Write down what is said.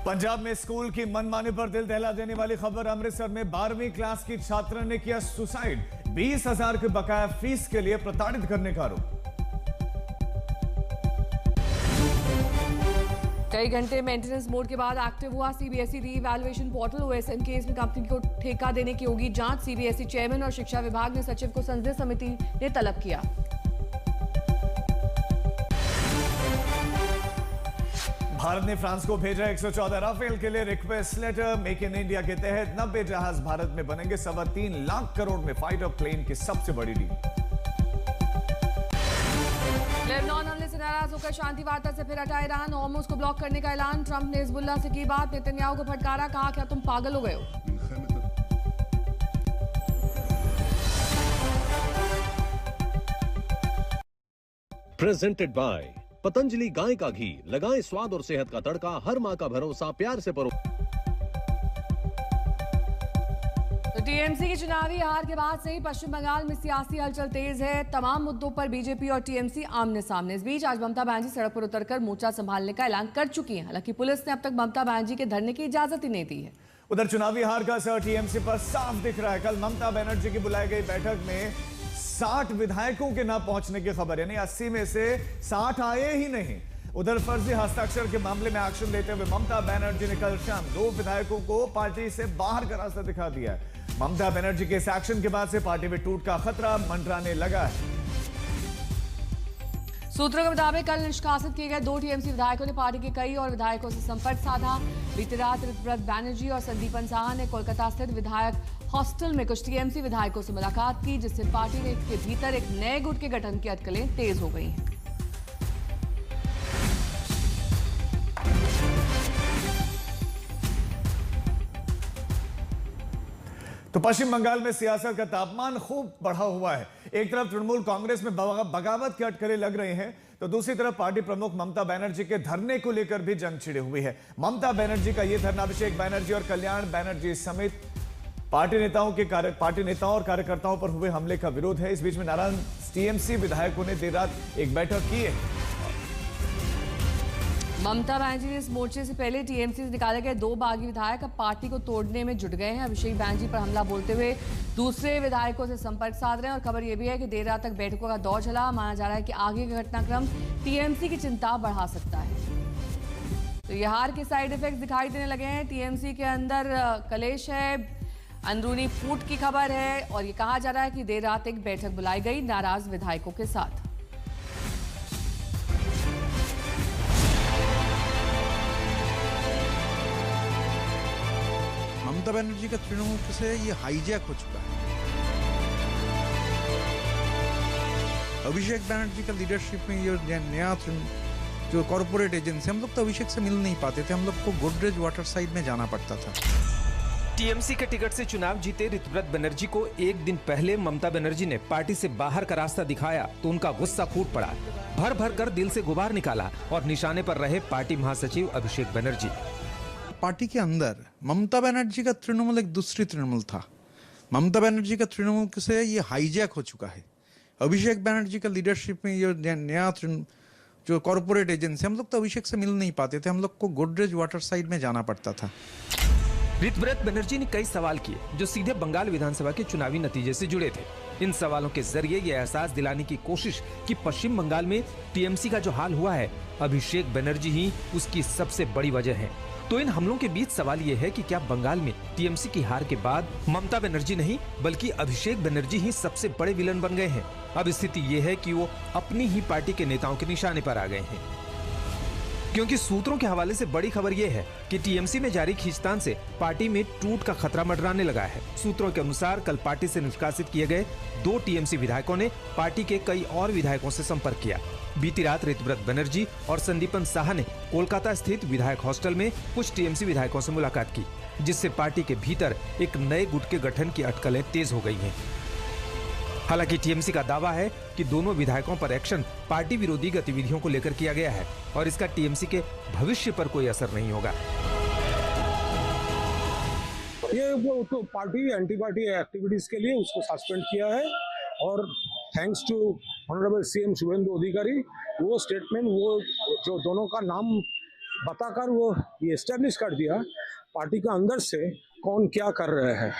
पंजाब में स्कूल की मनमानी पर दिल दहला देने वाली खबर। अमृतसर में 12वीं क्लास की छात्रा ने किया सुसाइड। 20,000 के बकाया फीस के लिए प्रताड़ित करने का आरोप। कई घंटे मेंटेनेंस मोड के बाद एक्टिव हुआ सीबीएसई री-इवैल्यूएशन पोर्टल। ओएसएन केस में कंपनी को ठेका देने की होगी जांच। सीबीएसई चेयरमैन और शिक्षा विभाग ने सचिव को संसदीय समिति ने तलब किया। भारत ने फ्रांस को भेजा 114 राफेल के लिए request letter. Make in India के तहत 90 जहाज भारत में बनेंगे। 3.25 लाख करोड़ में फाइटर प्लेन की सबसे बड़ी डील। लेबनान हमले से नाराज होकर शांति वार्ता से फिर हटा ईरान। हॉर्मुज को ब्लॉक करने का ऐलान। ट्रंप ने हिजबुल्लाह से की बात। नेतन्याहू को फटकारा, कहा क्या तुम पागल हो गए हो। प्रेजेंटेड बाय पतंजलि गाय का घी। लगाएं स्वाद और सेहत का तड़का। हर मां का भरोसा, प्यार से परो। तो टीएमसी की चुनावी हार के बाद से ही पश्चिम बंगाल में सियासी हलचल तेज है। तमाम मुद्दों पर बीजेपी और टीएमसी आमने सामने। इस बीच आज ममता बनर्जी सड़क पर उतरकर मोर्चा संभालने का ऐलान कर चुकी हैं। हालांकि पुलिस ने अब तक ममता बनर्जी के धरने की इजाजत ही नहीं दी है। उधर चुनावी हार का असर टीएमसी पर साफ दिख रहा है। कल ममता बनर्जी की बुलाई गई बैठक में 60 विधायकों के न पहुंचने की खबर, यानी 80 में से 60 आए ही नहीं। उधर फर्जी हस्ताक्षर के मामले में एक्शन लेते हुए ममता बनर्जी ने कल शाम 2 विधायकों को पार्टी से बाहर का रास्ता दिखा दिया है। ममता बनर्जी के इस एक्शन के बाद से पार्टी में टूट का खतरा मंडराने लगा है। सूत्रों के मुताबिक कल निष्कासित किए गए 2 टीएमसी विधायकों ने पार्टी के कई और विधायकों से संपर्क साधा। बीती रात ऋतव्रत बैनर्जी और संदीपन साहा ने कोलकाता स्थित विधायक हॉस्टल में कुछ टीएमसी विधायकों से मुलाकात की, जिससे पार्टी ने के भीतर एक नए गुट के गठन की अटकलें तेज हो गई हैं। तो पश्चिम बंगाल में सियासत का तापमान खूब बढ़ा हुआ है। एक तरफ तृणमूल कांग्रेस में बगावत के अटकलें लग रहे हैं, तो दूसरी तरफ पार्टी प्रमुख ममता बनर्जी के धरने को लेकर भी जंग छिड़ी हुई है। ममता बनर्जी का यह धरना अभिषेक बनर्जी और कल्याण बनर्जी समेत पार्टी नेताओं और कार्यकर्ताओं पर हुए हमले का विरोध है। इस बीच में नारायण टीएमसी विधायकों ने देर रात एक बैठक की है। ममता बनर्जी ने इस मोर्चे से पहले टीएमसी से निकाले गए 2 बागी विधायक अब पार्टी को तोड़ने में जुट गए हैं। अभिषेक बनर्जी पर हमला बोलते हुए दूसरे विधायकों से संपर्क साध रहे हैं। और खबर यह भी है कि देर रात तक बैठकों का दौर चला। माना जा रहा है कि आगे का घटनाक्रम टीएमसी की चिंता बढ़ा सकता है। तो ये हार के साइड इफेक्ट दिखाई देने लगे हैं। टीएमसी के अंदर कलेश है, अंदरूनी फूट की खबर है और ये कहा जा रहा है कि देर रात एक बैठक बुलाई गई नाराज विधायकों के साथ। ममता बनर्जी का तृणमूल से ये हाईजैक हो चुका है। अभिषेक बनर्जी का लीडरशिप में ये नया जो कॉर्पोरेट एजेंसी, हम लोग तो अभिषेक से मिल नहीं पाते थे। हम लोग को गोदरेज वाटर साइड में जाना पड़ता था। टीएमसी के टिकट से चुनाव जीते ऋतव्रत बनर्जी को एक दिन पहले ममता बनर्जी ने पार्टी से बाहर का रास्ता दिखाया तो उनका गुस्सा फूट पड़ा। भर भर कर दिल से गुबार निकाला और निशाने पर रहे पार्टी महासचिव अभिषेक बनर्जी। पार्टी के अंदर ममता बनर्जी का तृणमूल एक दूसरी तृणमूल था। ममता बनर्जी का तृणमूल से ये हाईजैक हो चुका है। अभिषेक बनर्जी का लीडरशिप में ये नया जो कॉर्पोरेट एजेंसी, हम लोग तो अभिषेक से मिल नहीं पाते थे। हम लोग को गोदरेज वाटर साइड में जाना पड़ता था। ऋतव्रत बनर्जी ने कई सवाल किए जो सीधे बंगाल विधानसभा के चुनावी नतीजे से जुड़े थे। इन सवालों के जरिए यह एहसास दिलाने की कोशिश कि पश्चिम बंगाल में टीएमसी का जो हाल हुआ है, अभिषेक बनर्जी ही उसकी सबसे बड़ी वजह है। तो इन हमलों के बीच सवाल यह है कि क्या बंगाल में टीएमसी की हार के बाद ममता बनर्जी नहीं बल्कि अभिषेक बनर्जी ही सबसे बड़े विलन बन गए हैं। अब स्थिति यह है कि वो अपनी ही पार्टी के नेताओं के निशाने पर आ गए हैं, क्योंकि सूत्रों के हवाले से बड़ी खबर यह है कि टीएमसी में जारी खींचतान से पार्टी में टूट का खतरा मंडराने लगा है। सूत्रों के अनुसार कल पार्टी से निष्कासित किए गए 2 टीएमसी विधायकों ने पार्टी के कई और विधायकों से संपर्क किया। बीती रात ऋतव्रत बनर्जी और संदीपन साहा ने कोलकाता स्थित विधायक हॉस्टल में कुछ टीएमसी विधायकों से मुलाकात की, जिससे पार्टी के भीतर एक नए गुट के गठन की अटकलें तेज हो गई हैं। हालांकि टीएमसी का दावा है कि दोनों विधायकों पर एक्शन पार्टी विरोधी गतिविधियों को लेकर किया गया है और इसका टीएमसी के भविष्य पर कोई असर नहीं होगा। ये तो पार्टी एंटी पार्टी एक्टिविटीज के लिए उसको सस्पेंड किया है और thanks to honourable CM Shubhendu Adhikari वो स्टेटमेंट, वो जो दोनों का नाम बताकर वो ये एस्टेब्लिश कर दिया पार्टी के अंदर से कौन क्या कर रहे हैं।